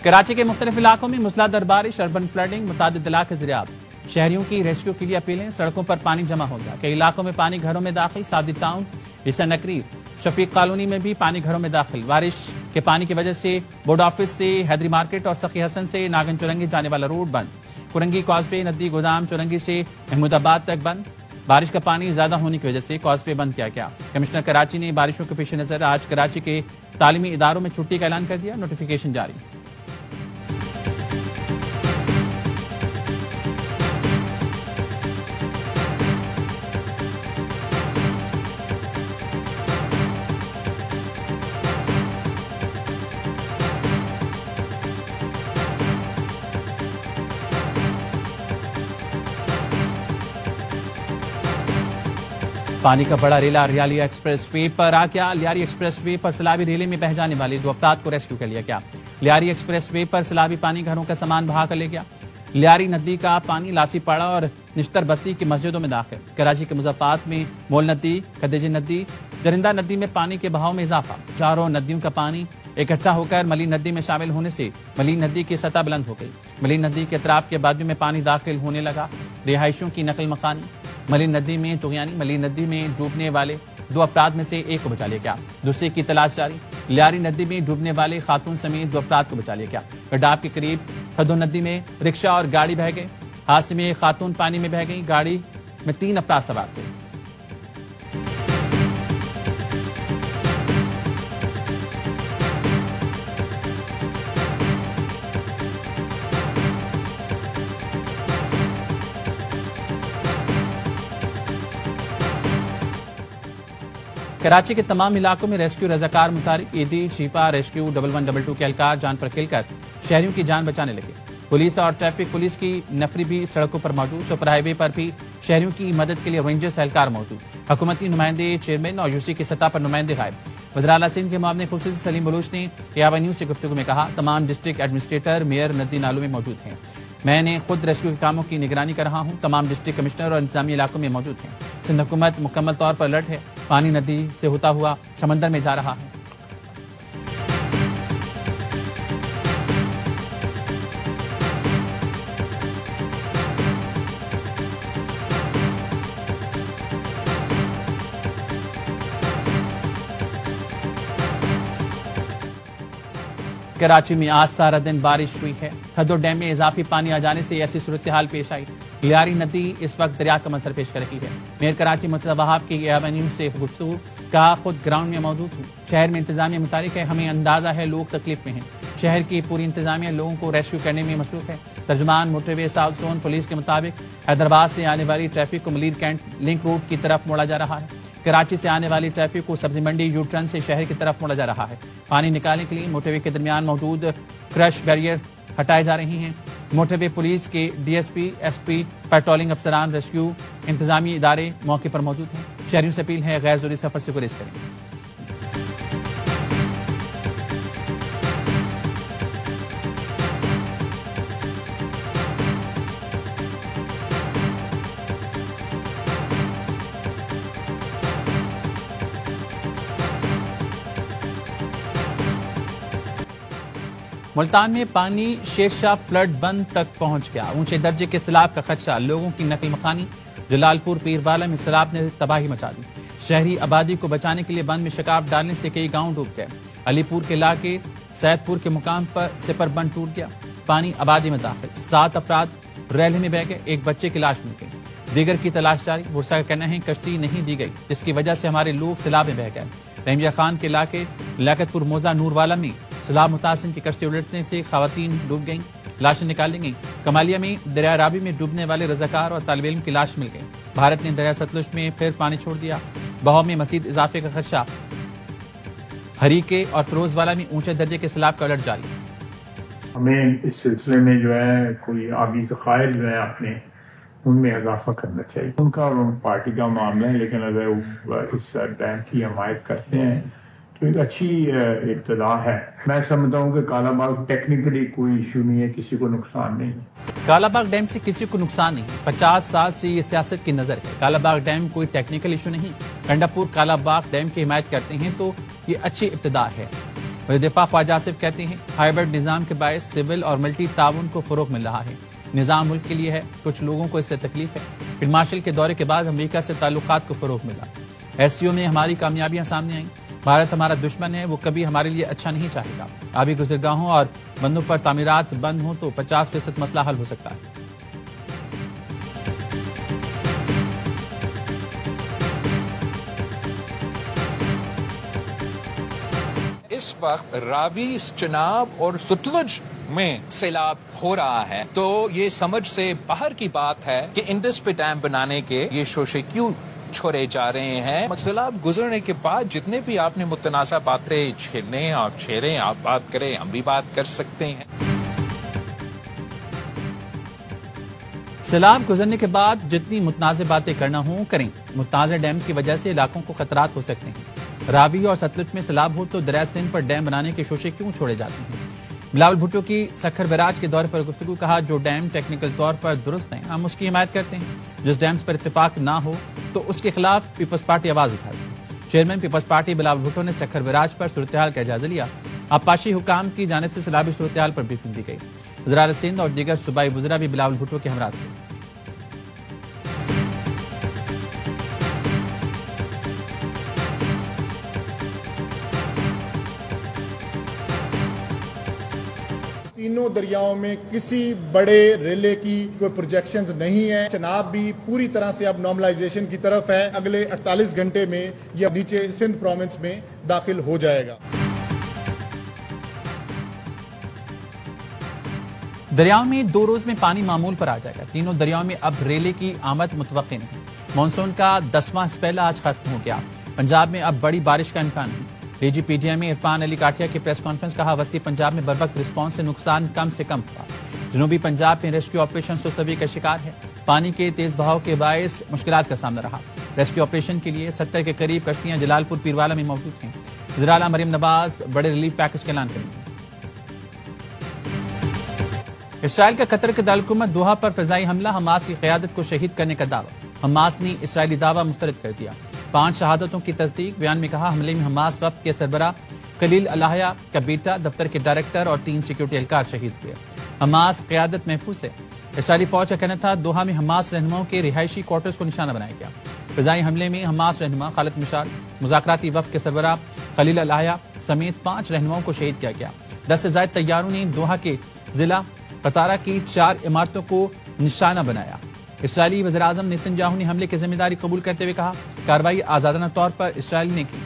کراچی کے مختلف علاقوں میں موسلادھار بارش، اربن فلڈنگ، متعدد علاقے زیراب۔ شہریوں کی ریسکیو کے لیے اپیلیں، سڑکوں پر پانی جمع ہو گیا، کئی علاقوں میں پانی گھروں میں داخل، سعدی ٹاؤن، حسن نکری، شفیق کالونی میں بھی پانی گھروں میں داخل۔ بارش کے پانی کی وجہ سے بورڈ آفس سے حیدری مارکیٹ اور سخی حسن سے ناگن چورنگی جانے والا روڈ بند، کرنگی کازوے ندی گودام چورنگی سے محمود آباد تک بند۔ بارش کا پانی زیادہ ہونے کی وجہ سے کازوے بند کیا گیا۔ کمشنر کراچی نے بارشوں کے پیش نظر آج کراچی کے تعلیمی اداروں میں چھٹی کا اعلان کر دیا، نوٹیفیکیشن جاری۔ پانی کا بڑا ریلا لیاری ایکسپریس وے پر آ گیا۔ لیاری ایکسپریس وے پر سیلابی ریلے میں بہہ جانے والی 2 افراد کو ریسکیو کر لیا گیا۔ لیاری ایکسپریس وے پر سیلابی پانی گھروں کا سامان بہا کر لے گیا۔ لیاری ندی کا پانی لاسی پاڑا اور نشتر بستی کی مسجدوں میں داخل۔ کراچی کے مضافات میں مول ندی، خدیجہ ندی، درندہ ندی میں پانی کے بہاؤ میں اضافہ۔ چاروں ندیوں کا پانی اکٹھا ہو کر ملی ندی میں شامل ہونے سے ملی ندی کی سطح بلند ہو گئی۔ ملی ندی کے اطراف کے وادیوں میں پانی داخل ہونے لگا۔ رہائشوں کی نقل مکانی۔ ملی ندی میں طغیانی، ملی ندی میں ڈوبنے والے 2 افراد میں سے ایک کو بچا لیا گیا، دوسرے کی تلاش جاری۔ لیاری ندی میں ڈوبنے والے خاتون سمیت 2 افراد کو بچا لیا گیا۔ گڈاب کے قریب خدو ندی میں رکشہ اور گاڑی بہہ گئے۔ حادثے میں ایک خاتون پانی میں بہہ گئی، گاڑی میں 3 افراد سوار تھے۔ کراچی کے تمام علاقوں میں ریسکیو رضاکار متحرک ایدی چھیپا ریسکیو 1112 کے اہلکار جان پر کھیل کر شہریوں کی جان بچانے لگے۔ پولیس اور ٹریفک پولیس کی نفری بھی سڑکوں پر موجود، سپر ہائی وے پر بھی شہریوں کی مدد کے لیے رینجرز اہلکار موجود۔ حکومتی نمائندے، چیئرمین اور یوسی کی سطح پر نمائندے غائب۔ وزراعلیٰ سندھ کے معاون خصوصی سلیم بلوچ نے ایابا نیوز سے گفتگو میں کہا، تمام ڈسٹرکٹ ایڈمنسٹریٹر، میئر ندی نالوں میں موجود ہیں۔ میں نے خود ریسکیو کے کاموں کی نگرانی کر رہا ہوں۔ تمام ڈسٹرکٹ کمشنر اور انتظامی علاقوں میں موجود ہیں۔ سندھ حکومت مکمل طور پر الرٹ ہے۔ پانی ندی سے ہوتا ہوا سمندر میں جا رہا ہے۔ کراچی میں آج سارا دن بارش ہوئی ہے۔ کھدو ڈیم میں اضافی پانی آ جانے سے ایسی صورتحال پیش آئی۔ لیاری ندی اس وقت دریا کا منظر پیش کر رہی ہے۔ میئر کراچی مرتضی وہاب کی ایابا نیوز سے گفتگو، کہا خود گراؤنڈ میں موجود ہوں، شہر میں انتظامیہ متحرک ہے، ہمیں اندازہ ہے لوگ تکلیف میں ہیں، شہر کی پوری انتظامیہ لوگوں کو ریسکیو کرنے میں مصروف ہے۔ ترجمان موٹر وے ساؤتھ زون پولیس کے مطابق حیدرآباد سے آنے والی ٹریفک کو ملیر کینٹ لنک روڈ کی طرف موڑا جا رہا ہے۔ کراچی سے آنے والی ٹریفک کو سبزی منڈی یو ٹرن سے شہر کی طرف موڑا جا رہا ہے۔ پانی نکالنے کے لیے موٹر وے کے درمیان موجود کرش بیریئر ہٹائے جا رہے ہیں۔ موٹر وے پولیس کے D S P, S P, patrolling افسران، ریسکیو انتظامی ادارے موقع پر موجود ہیں۔ شہریوں سے اپیل ہے غیر ضروری سفر سے گریز کریں۔ ملتان میں پانی شیر شاہ فلڈ بند تک پہنچ گیا، اونچے درجے کے سیلاب کا خدشہ، لوگوں کی نقل مکانی۔ جلال پور پیر والا میں سیلاب نے تباہی مچا دی، شہری آبادی کو بچانے کے لیے بند میں شکاف ڈالنے سے کئی گاؤں ڈوب گئے۔ علی پور کے علاقے سید پور کے مقام پر سپر بند ٹوٹ گیا، پانی آبادی میں داخل، 7 افراد ریلے میں بہ گئے، ایک بچے کی لاش مل گئی، دیگر کی تلاش جاری۔ ورثہ کا کہنا ہے کشتی نہیں دی گئی جس کی وجہ سے ہمارے لوگ سیلاب میں بہ گئے۔ رحمجہ خان کے علاقے لیاقت پور موزہ نور والا میں سیلاب متاثرین کی کشتی الٹنے سے خواتین ڈوب گئیں، لاشیں نکالی گئیں۔ کمالیہ میں دریا رابی میں ڈوبنے والے رضاکار اور طالب علم کی لاش مل گئی۔ بھارت نے دریا ستلج میں پھر پانی چھوڑ دیا، بہاؤ میں مزید اضافے کا خدشہ۔ ہریکے اور فیروز والا میں اونچے درجے کے سیلاب کا الرٹ جاری۔ ہمیں اس سلسلے میں جو ہے کوئی آبی ذخائر جو ہے اپنے ان میں اضافہ کرنا چاہیے، ان کا اور ان پارٹی کا معاملہ ہے، لیکن اگر اس ڈیم کی حمایت کرتے ہیں تو ایک اچھی ابتدا ہے۔ میں سمجھتا ہوں کہ کالا باغ ٹیکنیکلی کوئی ایشو نہیں ہے، کسی کو نقصان نہیں ہے۔ کالا باغ ڈیم سے کسی کو نقصان نہیں، 50 سال سے یہ سیاست کی نظر ہے۔ کالا باغ ڈیم کوئی ٹیکنیکل ایشو نہیں۔ گنڈا پور کالا باغ ڈیم کی حمایت کرتے ہیں تو یہ اچھی ابتدا ہے۔ وزیر دفاع خواجہ آصف کہتے ہیں ہائبرڈ نظام کے باعث سول اور ملٹی تعاون کو فروغ مل رہا ہے. نظام ملک کے لیے ہے، کچھ لوگوں کو اس سے تکلیف ہے. فیلڈ مارشل کے دورے کے بعد امریکہ سے تعلقات کو فروغ ملا. SCO میں ہماری کامیابیاں سامنے آئیں. بھارت ہمارا دشمن ہے، وہ کبھی ہمارے لیے اچھا نہیں چاہے گا. آبی گزرگاہوں اور بندوں پر تعمیرات بند ہوں تو 50% مسئلہ حل ہو سکتا ہے. اس وقت راوی، چناب اور ستلج میں سیلاب ہو رہا ہے، تو یہ سمجھ سے باہر کی بات ہے کہ انڈس پہ ڈیم بنانے کے یہ شوشے کیوں چھوڑے جا رہے ہیں. سیلاب گزرنے کے بعد جتنے بھی آپ نے متنازع باتیں چھیڑنے آپ چھیڑیں، آپ بات کریں، ہم بھی بات کر سکتے ہیں. سیلاب گزرنے کے بعد جتنی متنازع باتیں کرنا ہوں کریں. متنازع ڈیمز کی وجہ سے علاقوں کو خطرات ہو سکتے ہیں. راوی اور ستلج میں سیلاب ہو تو دریائے سندھ پر ڈیم بنانے کے شوشے کیوں چھوڑے جاتے ہیں. بلاول بھٹو کی سکھر بیراج کے دور پر گفتگو. کہا جو ڈیم ٹیکنیکل طور پر درست ہیں ہم اس کی حمایت کرتے ہیں. جس ڈیمز پر اتفاق نہ ہو تو اس کے خلاف پیپلز پارٹی آواز اٹھاتی ہے. Chairman Peoples Party Bilawal Bhutto نے سکھر بیراج پر صورتحال کا جائزہ لیا. آبپاشی حکام کی جانب سے سیلابی صورتحال پر بریفنگ دی گئی. وزراء سندھ اور دیگر صوبائی وزراء بھی بلاول بھٹو کے ہمراہ تھے. تینوں دریاؤں میں کسی بڑے ریلے کی کوئی پروجیکشنز نہیں ہے. چناب بھی پوری طرح سے اب نارملائزیشن کی طرف ہے. اگلے 48 گھنٹے میں یہ نیچے سندھ پروونس میں داخل ہو جائے گا. دریاؤں میں 2 روز میں پانی معمول پر آ جائے گا. تینوں دریاؤں میں اب ریلے کی آمد متوقع نہیں. مانسون کا 10واں اسپیل آج ختم ہو گیا. پنجاب میں اب بڑی بارش کا امکان نہیں. DG PTI میں عرفان علی کاٹیا کی پریس کانفرنس. کہا وسطی پنجاب میں بروقت رسپانس سے نقصان کم سے کم ہوا. جنوبی پنجاب میں ریسکیو آپریشن سوسوی کا شکار ہے. پانی کے تیز بہاؤ کے باعث مشکلات کا سامنا رہا. ریسکیو آپریشن کے لیے 70 کے قریب کشتیاں جلال پور پیروالا میں موجود ہیں. وزیر اعلیٰ مریم نواز بڑے ریلیف پیکج کا اعلان کریں گے. اسرائیل کا قطر کے دارالحکومت دوحہ پر فضائی حملہ. حماس کی قیادت کو شہید کرنے کا دعویٰ. حماس نے اسرائیلی دعویٰ مسترد کر دیا. 5 شہادتوں کی تصدیق. بیان میں کہا حملے میں حماس وفد کے سربراہ خلیل الہیہ کا بیٹا، دفتر کے ڈائریکٹر اور 3 سیکیورٹی اہلکار شہید ہوئے. حماس قیادت محفوظ ہے. اسرائیلی فوج کا کہنا تھا دوحہ میں حماس رہنماؤں کے رہائشی کوارٹرز کو نشانہ بنایا گیا. فضائی حملے میں حماس رہنما خالد مشال، مذاکراتی وفد کے سربراہ خلیل الہیہ سمیت 5 رہنماؤں کو شہید کیا گیا. 10 سے زائد طیاروں نے دوحہ کے ضلع قطارہ کی 4 عمارتوں کو نشانہ بنایا. اسرائیلی وزیراعظم نیتن یاہو نے حملے کی ذمہ داری قبول کرتے ہوئے کہا کارروائی آزادانہ طور پر اسرائیل نے کی.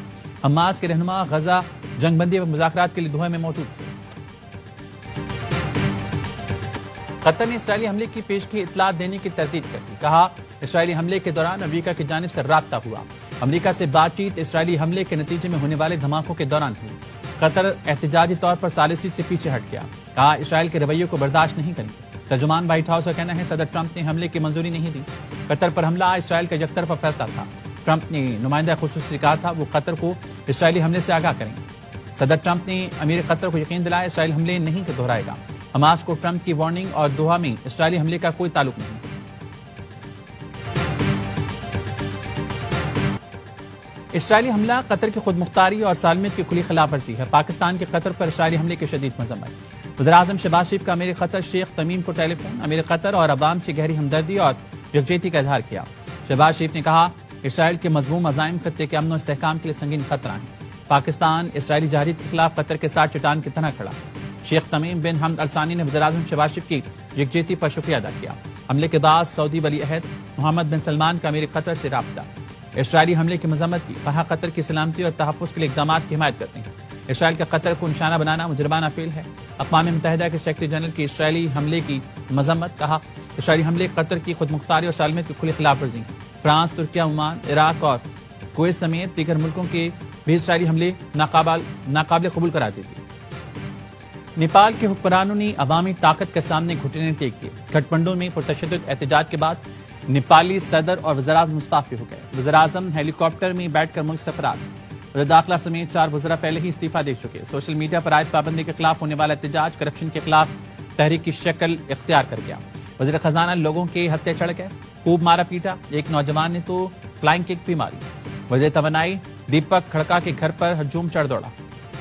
حماس کے رہنما غزہ جنگ بندی و مذاکرات کے لیے دوحہ میں موجود تھے. قطر نے اسرائیلی حملے کی پیشگی اطلاع دینے کی تردید کر دی. کہا اسرائیلی حملے کے دوران امریکہ کی جانب سے رابطہ ہوا. امریکہ سے بات چیت اسرائیلی حملے کے نتیجے میں ہونے والے دھماکوں کے دوران ہوئی. قطر احتجاجی طور پر ثالثی سے پیچھے ہٹ گیا. کہا اسرائیل کے رویے کو برداشت نہیں کریں گے. ترجمان وائٹ ہاؤس کا کہنا ہے صدر ٹرمپ نے حملے کی منظوری نہیں دی. قطر پر حملہ اسرائیل کا یک طرفہ فیصلہ تھا. ٹرمپ نے نمائندہ خصوصی سے کہا تھا وہ قطر کو اسرائیلی حملے سے آگاہ کریں گے. صدر ٹرمپ نے امیر قطر کو یقین دلایا اسرائیل حملے نہیں دہرائے گا. حماس کو ٹرمپ کی وارننگ اور دوحہ میں اسرائیلی حملے کا کوئی تعلق نہیں. اسرائیلی حملہ قطر کی خود مختاری اور سالمیت کی کھلی خلاف ورزی ہے. پاکستان کے قطر پر اسرائیلی حملے کی شدید مذمت. وزیراعظم شہباز شریف کا امیر قطر شیخ تمیم کو ٹیلی فون. امیر قطر اور عوام سے گہری ہمدردی اور یکجہتی کا اظہار کیا. شہباز شریف نے کہا اسرائیل کے مضموم عزائم خطے کے امن و استحکام کے لیے سنگین خطرہ ہیں. پاکستان اسرائیلی جارحیت کے خلاف قطر کے ساتھ چٹان کی طرح کھڑا. شیخ تمیم بن حمد الثانی نے وزیراعظم شہباز شریف کی یکجہتی پر شکریہ ادا کیا. حملے کے بعد سعودی ولی عہد محمد بن سلمان کا امیر قطر سے رابطہ. اسرائیلی حملے کی مذمت کی. کہا قطر کی سلامتی اور تحفظ کے لیے اقدامات کی حمایت کرتے ہیں. اسرائیل کا قطر کو نشانہ بنانا مجرمانہ فعل ہے. اقوام متحدہ کے سیکرٹری جنرل کی اسرائیلی حملے کی مذمت. کہا اسرائیلی حملے قطر کی خود مختاری اور سالمیت کی کھلی خلاف ورزی. فرانس، ترکیہ، عمان، عراق اور کویت سمیت دیگر ملکوں کے بھی اسرائیلی حملے ناقابل قبول قرار دیتے. نیپال کے حکمرانوں نے عوامی طاقت کے سامنے گھٹنے ٹیک دیے. کھٹمنڈو میں پرتشدد احتجاج کے بعد نیپالی صدر اور وزراء مستعفی ہو گئے. وزیراعظم ہیلی کاپٹر میں بیٹھ کر ملک سے فرار. وزیر داخلہ سمیت 4 وزراء پہلے ہی استعفیٰ دے چکے. سوشل میڈیا پر عائد پابندی کے خلاف ہونے والا احتجاج کرپشن کے خلاف تحریک کی شکل اختیار کر گیا. وزیر خزانہ لوگوں کے ہتھے چڑھ گئے. خوب مارا پیٹا. ایک نوجوان نے تو فلائنگ کک بھی ماری. وزیر توانائی دیپک کھڑکا کے گھر پر ہجوم چڑھ دوڑا.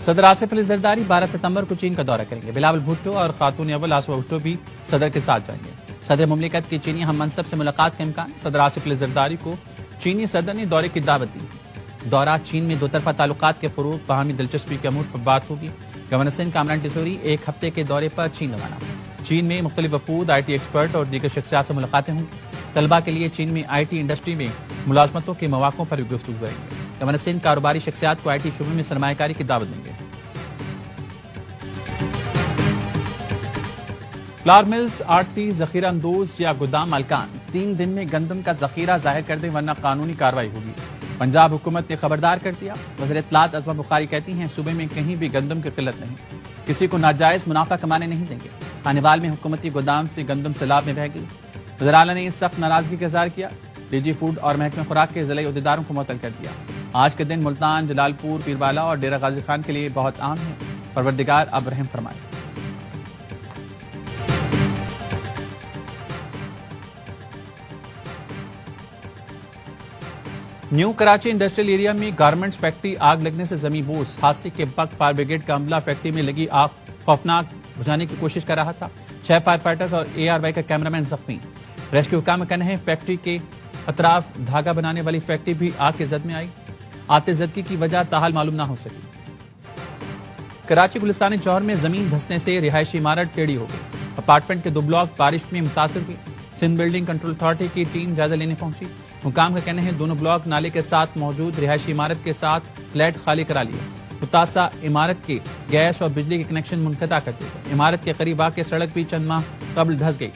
صدر آصف علی زرداری 12 ستمبر کو چین کا دورہ کریں گے. بلاول بھٹو اور خاتون اول آسوا بھٹو بھی صدر کے ساتھ جائیں گے. صدر مملکت کی چینی ہم منصب سے ملاقات کا امکان. صدر آصف علی زرداری کو چینی صدر نے دورے کی دعوت دی. دورہ چین میں دو طرفہ تعلقات کے فروغ، باہمی دلچسپی کے امور پر بات ہوگی. گورنر سندھ کامران ٹیسوری ایک ہفتے کے دورے پر چین روانہ. چین میں مختلف وفود، آئی ٹی ایکسپرٹ اور دیگر شخصیات سے ملاقاتیں ہوں. طلبہ کے لیے چین میں آئی ٹی انڈسٹری میں ملازمتوں کے مواقع پر بھی گفتگو کریں گے. گورنر سندھ کاروباری شخصیات کو آئی ٹی شعبے میں سرمایہ کاری کی دعوت دیں گے. فلاور ملز، آڑتی، ذخیرہ اندوز یا گودام مالکان 3 دن میں گندم کا ذخیرہ ظاہر کر دیں ورنہ قانونی کارروائی ہوگی. پنجاب حکومت نے خبردار کر دیا. وزیر اطلاعات عظمہ بخاری کہتی ہیں صوبے میں کہیں بھی گندم کی قلت نہیں، کسی کو ناجائز منافع کمانے نہیں دیں گے. خانیوال میں حکومتی گودام سے گندم سیلاب میں بہہ گئی. وزیر اعلیٰ نے اس سخت ناراضگی کا اظہار کیا. ڈی جی فوڈ اور محکمہ خوراک کے ضلعی عہدیداروں کو معطل کر دیا. آج کے دن ملتان، جلال پور، پیروالا اور ڈیرہ غازی خان کے لیے بہت عام ہے. پروردگار اب رحم فرمائے. نیو کراچی انڈسٹریل ایریا میں گارمنٹس فیکٹری آگ لگنے سے زمیں بوس. حادثے کے وقت فائر بریگیڈ کا عملہ فیکٹری میں لگی آگ خوفناک بجھانے کی کوشش کر رہا تھا. 6 فائر فائٹرز اور ARY کا کیمرامین زخمی. ریسکیو حکام کا کہنا ہے فیکٹری کے اطراف دھاگا بنانے والی فیکٹری بھی آگ کے زد میں آئی. آتش زدگی کی وجہ تاحال معلوم نہ ہو سکی. کراچی گلستان جوہر میں زمین دھسنے سے رہائشی عمارت ٹیڑھی ہو گئی. اپارٹمنٹ کے 2 بلاک بارش میں متاثر ہوئی. سندھ بلڈنگ کنٹرول اتھارٹی کی ٹیم جائزہ لینے پہنچی. حکام کا کہنا ہے دونوں بلاک نالے کے ساتھ موجود رہائشی عمارت کے ساتھ فلیٹ خالی کرا لیا. متاثرہ عمارت کے گیس اور بجلی کے کنیکشن منقطع کر دیے. عمارت کے قریب واقع سڑک بھی چند ماہ قبل دھس گئی.